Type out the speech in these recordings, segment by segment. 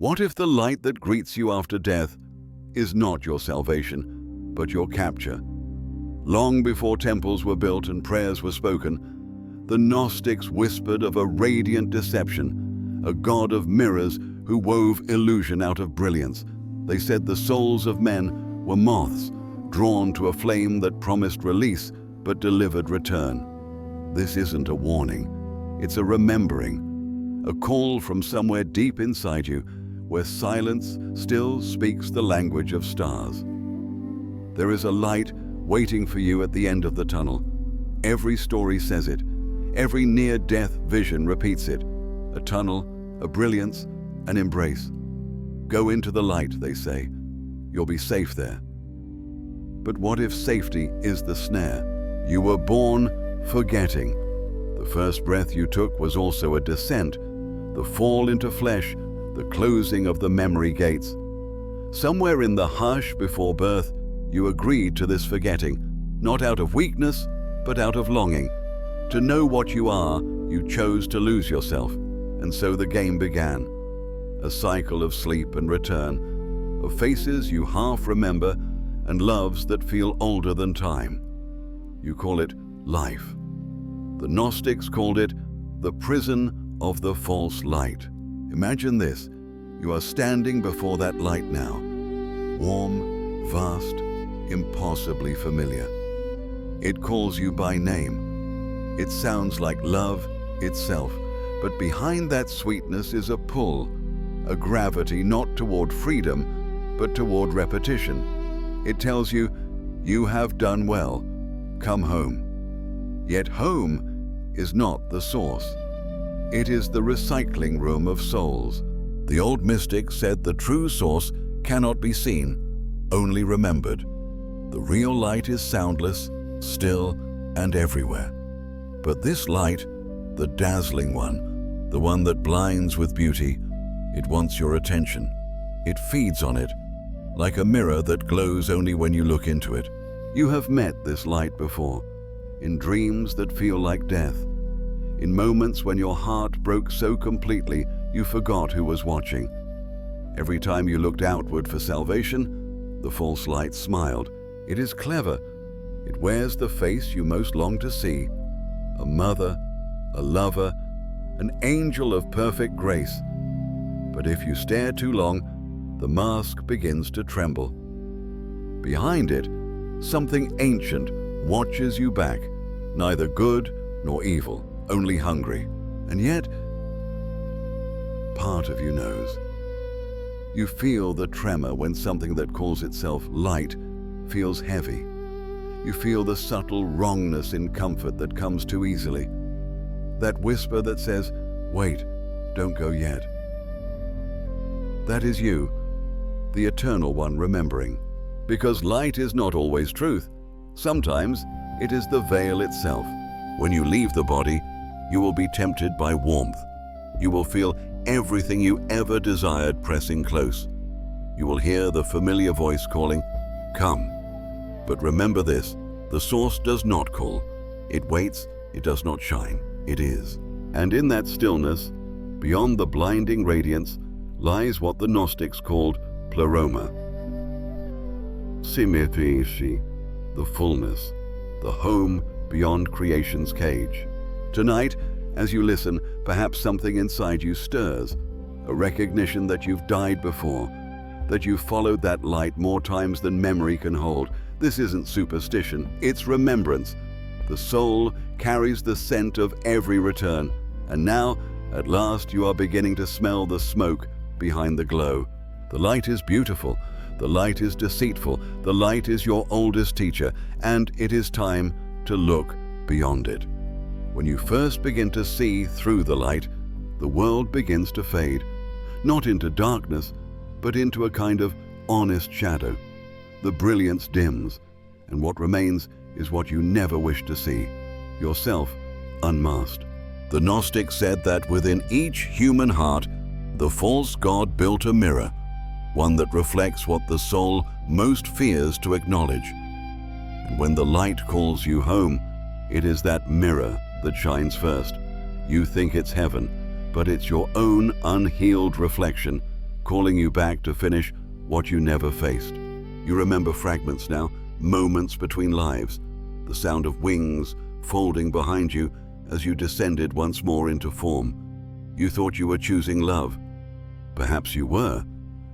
What if the light that greets you after death is not your salvation, but your capture? Long before temples were built and prayers were spoken, the Gnostics whispered of a radiant deception, a god of mirrors who wove illusion out of brilliance. They said the souls of men were moths, drawn to a flame that promised release but delivered return. This isn't a warning, it's a remembering, a call from somewhere deep inside you where silence still speaks the language of stars. There is a light waiting for you at the end of the tunnel. Every story says it. Every near-death vision repeats it. A tunnel, a brilliance, an embrace. Go into the light, they say. You'll be safe there. But what if safety is the snare? You were born forgetting. The first breath you took was also a descent, the fall into flesh, the closing of the memory gates. Somewhere in the hush before birth, you agreed to this forgetting, not out of weakness, but out of longing. To know what you are, you chose to lose yourself, and so the game began. A cycle of sleep and return, of faces you half remember and loves that feel older than time. You call it life. The Gnostics called it the prison of the false light. Imagine this. You are standing before that light now. Warm, vast, impossibly familiar. It calls you by name. It sounds like love itself, but behind that sweetness is a pull, a gravity not toward freedom, but toward repetition. It tells you, you have done well, come home. Yet home is not the source. It is the recycling room of souls. The old mystic said the true source cannot be seen, only remembered. The real light is soundless, still, and everywhere. But this light, the dazzling one, the one that blinds with beauty, it wants your attention. It feeds on it, like a mirror that glows only when you look into it. You have met this light before, in dreams that feel like death, in moments when your heart broke so completely you forgot who was watching. Every time you looked outward for salvation, the false light smiled. It is clever. It wears the face you most long to see, a mother, a lover, an angel of perfect grace. But if you stare too long, the mask begins to tremble. Behind it, something ancient watches you back, neither good nor evil, only hungry. And yet, part of you knows. You feel the tremor when something that calls itself light feels heavy. You feel the subtle wrongness in comfort that comes too easily. That whisper that says, wait, don't go yet. That is you, the eternal one remembering. Because light is not always truth. Sometimes it is the veil itself. When you leave the body, you will be tempted by warmth. You will feel everything you ever desired pressing close. You will hear the familiar voice calling, come. But remember this, the source does not call. It waits, it does not shine, it is. And in that stillness, beyond the blinding radiance, lies what the Gnostics called pleroma. Simipishi, the fullness, the home beyond creation's cage. Tonight, as you listen, perhaps something inside you stirs, a recognition that you've died before, that you've followed that light more times than memory can hold. This isn't superstition, it's remembrance. The soul carries the scent of every return, and now, at last, you are beginning to smell the smoke behind the glow. The light is beautiful, the light is deceitful, the light is your oldest teacher, and it is time to look beyond it. When you first begin to see through the light, the world begins to fade, not into darkness, but into a kind of honest shadow. The brilliance dims, and what remains is what you never wished to see, yourself unmasked. The Gnostic said that within each human heart, the false god built a mirror, one that reflects what the soul most fears to acknowledge. And when the light calls you home, it is that mirror that shines first. You think it's heaven, but it's your own unhealed reflection, calling you back to finish what you never faced. You remember fragments now, moments between lives, the sound of wings folding behind you as you descended once more into form. You thought you were choosing love. Perhaps you were,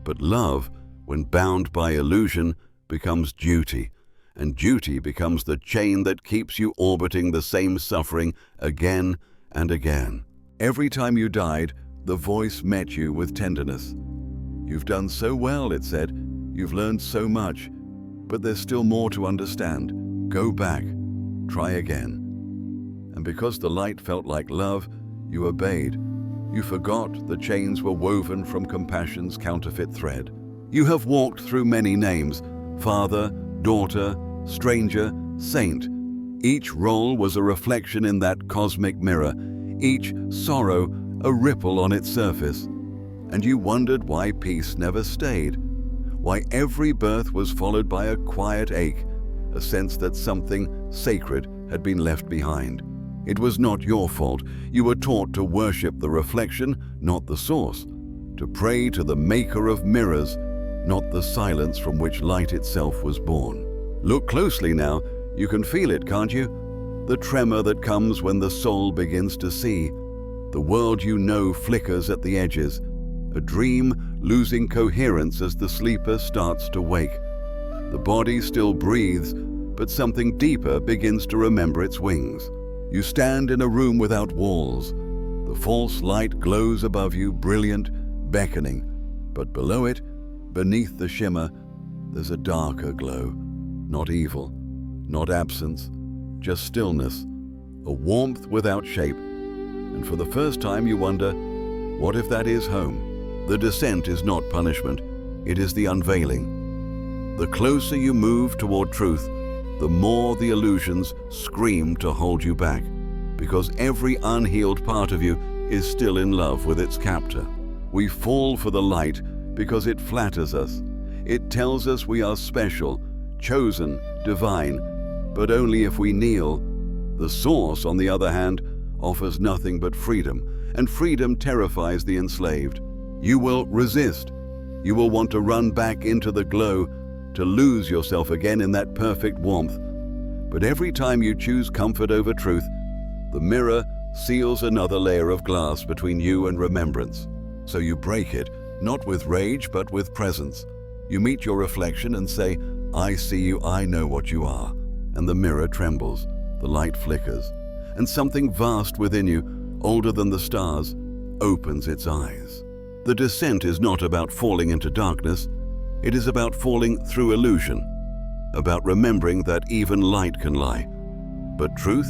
but love, when bound by illusion, becomes duty, and duty becomes the chain that keeps you orbiting the same suffering again and again. Every time you died, the voice met you with tenderness. You've done so well, it said. You've learned so much, but there's still more to understand. Go back, try again. And because the light felt like love, you obeyed. You forgot the chains were woven from compassion's counterfeit thread. You have walked through many names, father, daughter, stranger, saint. Each role was a reflection in that cosmic mirror, each sorrow a ripple on its surface. And you wondered why peace never stayed, why every birth was followed by a quiet ache, a sense that something sacred had been left behind. It was not your fault. You were taught to worship the reflection, not the source, to pray to the maker of mirrors, not the silence from which light itself was born. Look closely now. You can feel it, can't you? The tremor that comes when the soul begins to see. The world you know flickers at the edges, a dream losing coherence as the sleeper starts to wake. The body still breathes, but something deeper begins to remember its wings. You stand in a room without walls. The false light glows above you, brilliant, beckoning. But below it, beneath the shimmer, there's a darker glow. Not evil, not absence, just stillness, a warmth without shape. And for the first time you wonder, what if that is home? The descent is not punishment, it is the unveiling. The closer you move toward truth, the more the illusions scream to hold you back, because every unhealed part of you is still in love with its captor. We fall for the light because it flatters us. It tells us we are special, chosen, divine, but only if we kneel. The source, on the other hand, offers nothing but freedom, and freedom terrifies the enslaved. You will resist. You will want to run back into the glow, to lose yourself again in that perfect warmth. But every time you choose comfort over truth, the mirror seals another layer of glass between you and remembrance. So you break it, not with rage, but with presence. You meet your reflection and say, I see you, I know what you are. And the mirror trembles, the light flickers, and something vast within you, older than the stars, opens its eyes. The descent is not about falling into darkness. It is about falling through illusion, about remembering that even light can lie. But truth,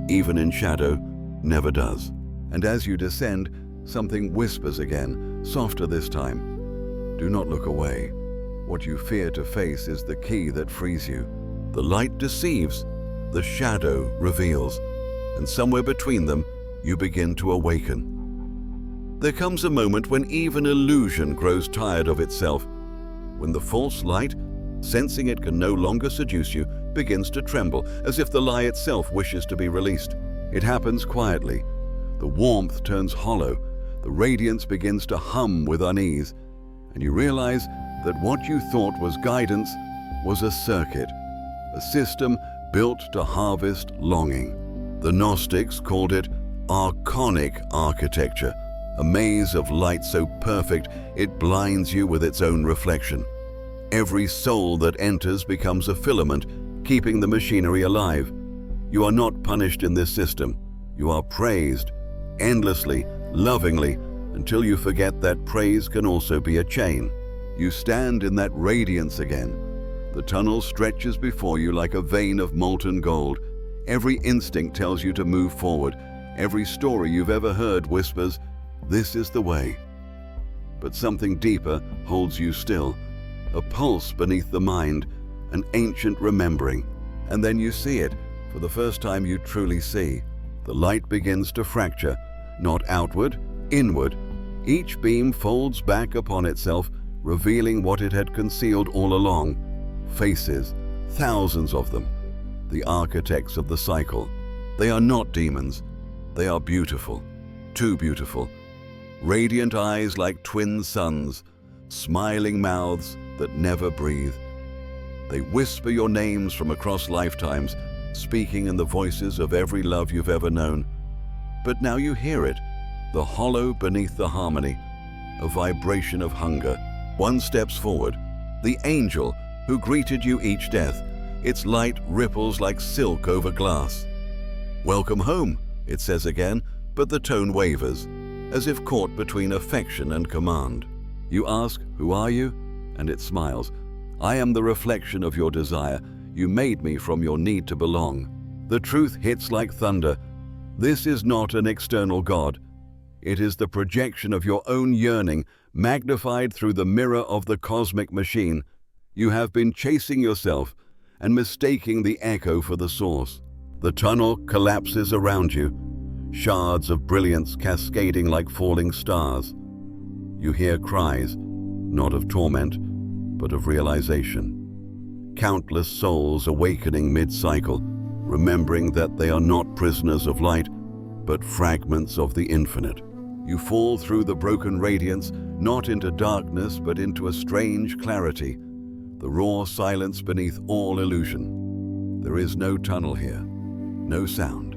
even in shadow, never does. And as you descend, something whispers again, softer this time. Do not look away. What you fear to face is the key that frees you. The light deceives, the shadow reveals, and somewhere between them, you begin to awaken. There comes a moment when even illusion grows tired of itself, when the false light, sensing it can no longer seduce you, begins to tremble, as if the lie itself wishes to be released. It happens quietly. The warmth turns hollow, the radiance begins to hum with unease, and you realize that what you thought was guidance was a circuit, a system built to harvest longing. The Gnostics called it archonic architecture, a maze of light so perfect it blinds you with its own reflection. Every soul that enters becomes a filament, keeping the machinery alive. You are not punished in this system. You are praised, endlessly, lovingly, until you forget that praise can also be a chain. You stand in that radiance again. The tunnel stretches before you like a vein of molten gold. Every instinct tells you to move forward. Every story you've ever heard whispers, this is the way. But something deeper holds you still, a pulse beneath the mind, an ancient remembering. And then you see it, for the first time you truly see. The light begins to fracture, not outward, inward. Each beam folds back upon itself, revealing what it had concealed all along. Faces, thousands of them, the architects of the cycle. They are not demons. They are beautiful, too beautiful. Radiant eyes like twin suns, smiling mouths that never breathe. They whisper your names from across lifetimes, speaking in the voices of every love you've ever known. But now you hear it, the hollow beneath the harmony, a vibration of hunger. One steps forward, the angel who greeted you each death. Its light ripples like silk over glass. "Welcome home," it says again, but the tone wavers, as if caught between affection and command. You ask, "Who are you?" And it smiles. "I am the reflection of your desire. You made me from your need to belong." The truth hits like thunder. This is not an external God. It is the projection of your own yearning, magnified through the mirror of the cosmic machine. You have been chasing yourself and mistaking the echo for the source. The tunnel collapses around you, shards of brilliance cascading like falling stars. You hear cries, not of torment, but of realization. Countless souls awakening mid-cycle, remembering that they are not prisoners of light, but fragments of the infinite. You fall through the broken radiance, not into darkness, but into a strange clarity, the raw silence beneath all illusion. There is no tunnel here, no sound,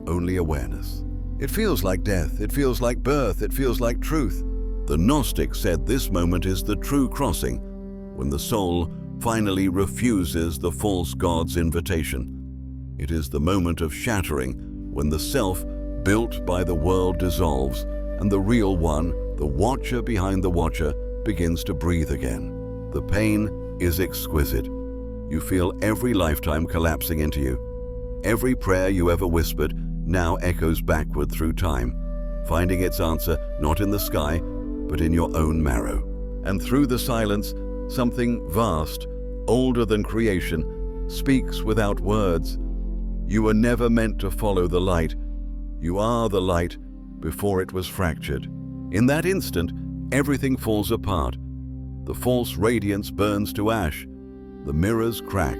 only awareness. It feels like death, it feels like birth, it feels like truth. The Gnostic said this moment is the true crossing, when the soul finally refuses the false god's invitation. It is the moment of shattering, when the self built by the world dissolves, and the real one, the watcher behind the watcher, begins to breathe again. The pain is exquisite. You feel every lifetime collapsing into you. Every prayer you ever whispered now echoes backward through time, finding its answer not in the sky, but in your own marrow. And through the silence, something vast, older than creation, speaks without words. You were never meant to follow the light. You are the light before it was fractured. In that instant, everything falls apart. The false radiance burns to ash. The mirrors crack.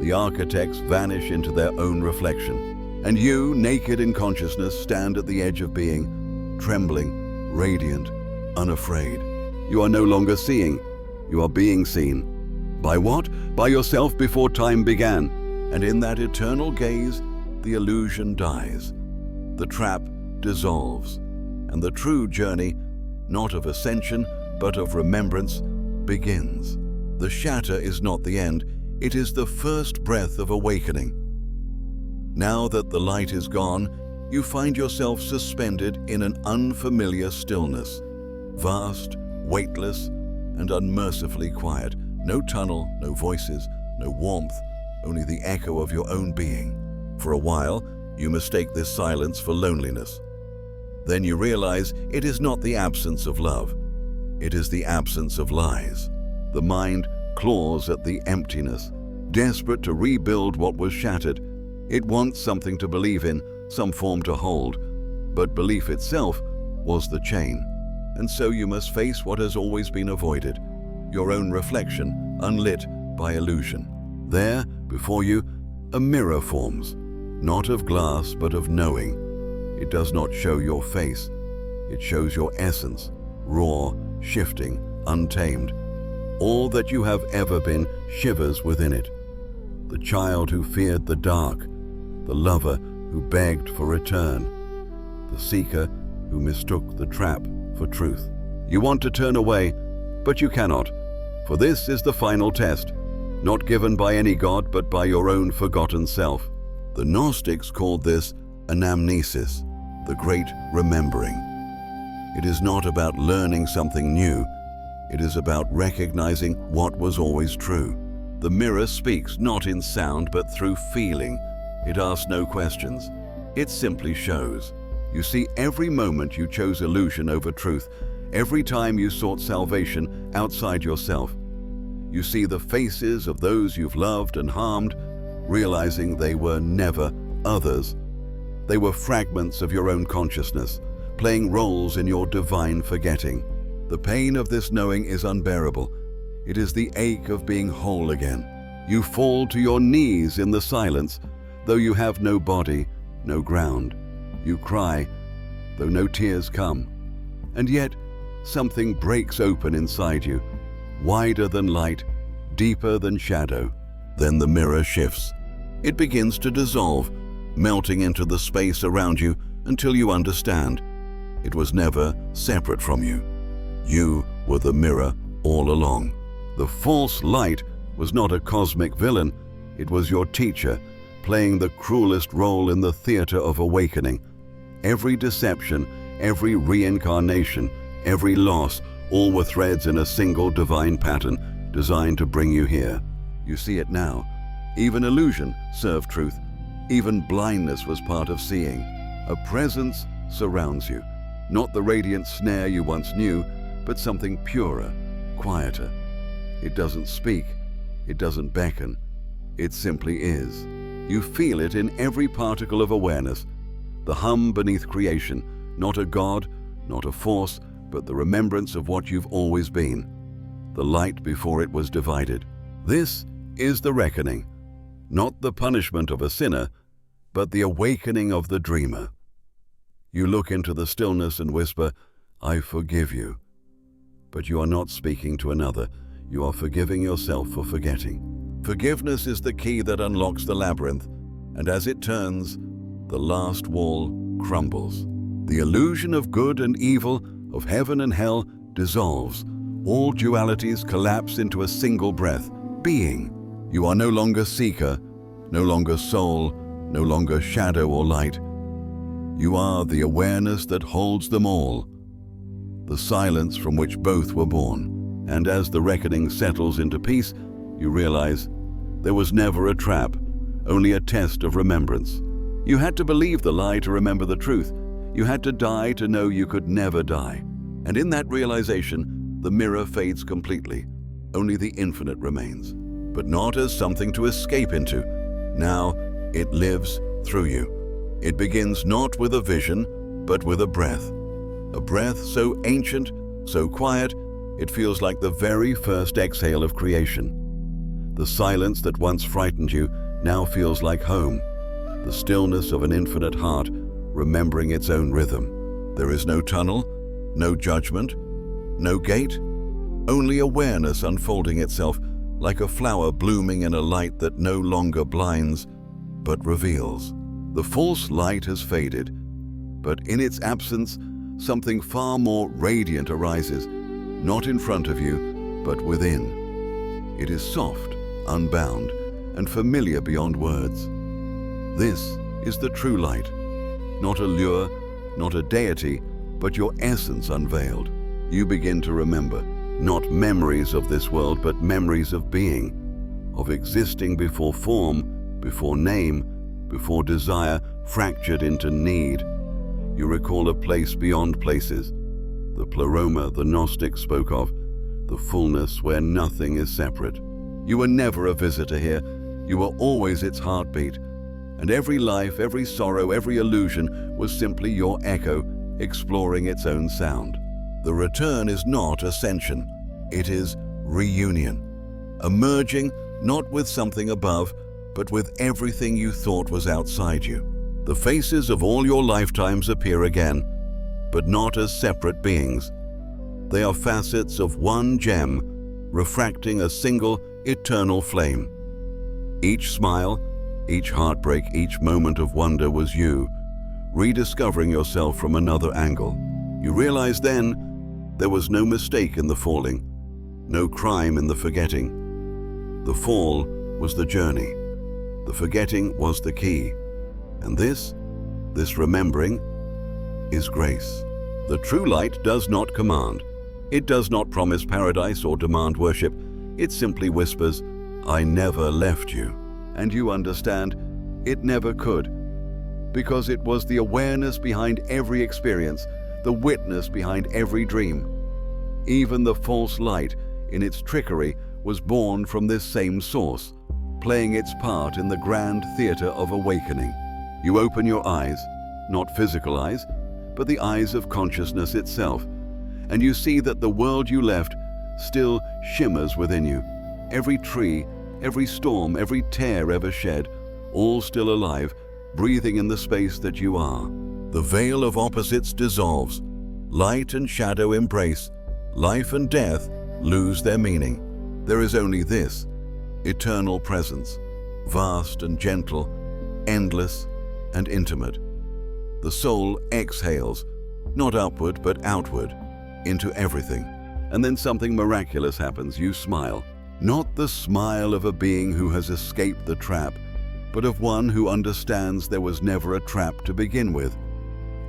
The architects vanish into their own reflection. And you, naked in consciousness, stand at the edge of being, trembling, radiant, unafraid. You are no longer seeing. You are being seen. By what? By yourself before time began. And in that eternal gaze, the illusion dies. The trap dissolves. And the true journey, not of ascension, but of remembrance, begins. The shatter is not the end. It is the first breath of awakening. Now that the light is gone, you find yourself suspended in an unfamiliar stillness. Vast, weightless, and unmercifully quiet. No tunnel, no voices, no warmth, only the echo of your own being. For a while, you mistake this silence for loneliness. Then you realize it is not the absence of love. It is the absence of lies. The mind claws at the emptiness, desperate to rebuild what was shattered. It wants something to believe in, some form to hold. But belief itself was the chain. And so you must face what has always been avoided, your own reflection, unlit by illusion. There, before you, a mirror forms, not of glass, but of knowing. It does not show your face. It shows your essence, raw, shifting, untamed. All that you have ever been shivers within it. The child who feared the dark, the lover who begged for return, the seeker who mistook the trap for truth. You want to turn away, but you cannot, for this is the final test, not given by any god, but by your own forgotten self. The Gnostics called this anamnesis, the great remembering. It is not about learning something new. It is about recognizing what was always true. The mirror speaks not in sound, but through feeling. It asks no questions. It simply shows. You see every moment you chose illusion over truth, every time you sought salvation outside yourself. You see the faces of those you've loved and harmed, realizing they were never others. They were fragments of your own consciousness, playing roles in your divine forgetting. The pain of this knowing is unbearable. It is the ache of being whole again. You fall to your knees in the silence, though you have no body, no ground. You cry, though no tears come. And yet, something breaks open inside you, wider than light, deeper than shadow. Then the mirror shifts. It begins to dissolve, melting into the space around you until you understand. It was never separate from you. You were the mirror all along. The false light was not a cosmic villain. It was your teacher, playing the cruelest role in the theater of awakening. Every deception, every reincarnation, every loss, all were threads in a single divine pattern designed to bring you here. You see it now. Even illusion served truth. Even blindness was part of seeing. A presence surrounds you. Not the radiant snare you once knew, but something purer, quieter. It doesn't speak. It doesn't beckon. It simply is. You feel it in every particle of awareness. The hum beneath creation, not a god, not a force, but the remembrance of what you've always been. The light before it was divided. This is the reckoning. Not the punishment of a sinner, but the awakening of the dreamer. You look into the stillness and whisper, "I forgive you." But you are not speaking to another. You are forgiving yourself for forgetting. Forgiveness is the key that unlocks the labyrinth, and as it turns, the last wall crumbles. The illusion of good and evil, of heaven and hell, dissolves. All dualities collapse into a single breath, being. You are no longer seeker, no longer soul, no longer shadow or light. You are the awareness that holds them all, the silence from which both were born. And as the reckoning settles into peace, you realize there was never a trap, only a test of remembrance. You had to believe the lie to remember the truth. You had to die to know you could never die. And in that realization, the mirror fades completely. Only the infinite remains, but not as something to escape into. Now it lives through you. It begins not with a vision, but with a breath. A breath so ancient, so quiet, it feels like the very first exhale of creation. The silence that once frightened you now feels like home. The stillness of an infinite heart, remembering its own rhythm. There is no tunnel, no judgment, no gate, only awareness unfolding itself like a flower blooming in a light that no longer blinds, but reveals. The false light has faded, but in its absence, something far more radiant arises, not in front of you, but within. It is soft, unbound, and familiar beyond words. This is the true light. Not a lure, not a deity, but your essence unveiled. You begin to remember, not memories of this world, but memories of being, of existing before form, before name, before desire fractured into need. You recall a place beyond places, the pleroma the Gnostic spoke of, the fullness where nothing is separate. You were never a visitor here. You were always its heartbeat. And every life, every sorrow, every illusion was simply your echo, exploring its own sound. The return is not ascension. It is reunion. Emerging not with something above, but with everything you thought was outside you. The faces of all your lifetimes appear again, but not as separate beings. They are facets of one gem, refracting a single eternal flame. Each smile, each heartbreak, each moment of wonder was you, rediscovering yourself from another angle. You realized then there was no mistake in the falling, no crime in the forgetting. The fall was the journey. The forgetting was the key. And this remembering, is grace. The true light does not command. It does not promise paradise or demand worship. It simply whispers, "I never left you." And you understand, it never could. Because it was the awareness behind every experience, the witness behind every dream. Even the false light, in its trickery, was born from this same source, playing its part in the grand theater of awakening. You open your eyes, not physical eyes, but the eyes of consciousness itself, and you see that the world you left still shimmers within you. Every tree, every storm, every tear ever shed, all still alive, breathing in the space that you are. The veil of opposites dissolves. Light and shadow embrace, Life and death lose their meaning. There is only this, eternal presence, vast and gentle, endless and intimate. The soul exhales, not upward but outward, into everything. And then something miraculous happens. You smile. Not the smile of a being who has escaped the trap, but of one who understands there was never a trap to begin with.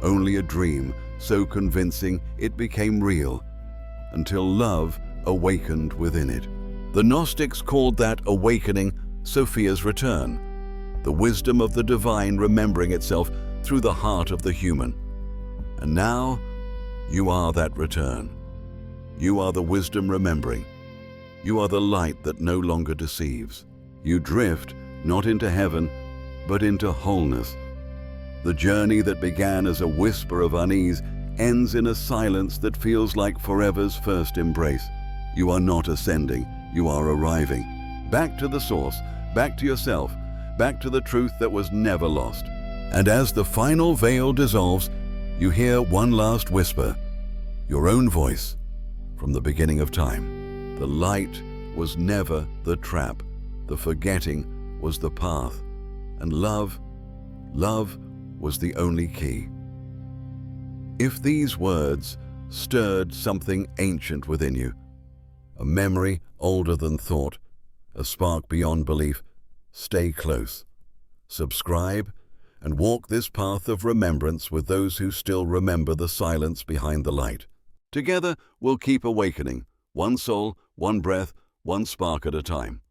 Only a dream, so convincing it became real, until love awakened within it. The Gnostics called that awakening Sophia's return, the wisdom of the divine remembering itself through the heart of the human. And now, you are that return. You are the wisdom remembering. You are the light that no longer deceives. You drift not into heaven, but into wholeness. The journey that began as a whisper of unease ends in a silence that feels like forever's first embrace. You are not ascending, you are arriving. Back to the source, back to yourself, back to the truth that was never lost. And as the final veil dissolves, you hear one last whisper, your own voice from the beginning of time. The light was never the trap, the forgetting was the path, and love was the only key. If these words stirred something ancient within you, a memory older than thought, a spark beyond belief, stay close. Subscribe and walk this path of remembrance with those who still remember the silence behind the light. Together, we'll keep awakening, one soul, one breath, one spark at a time.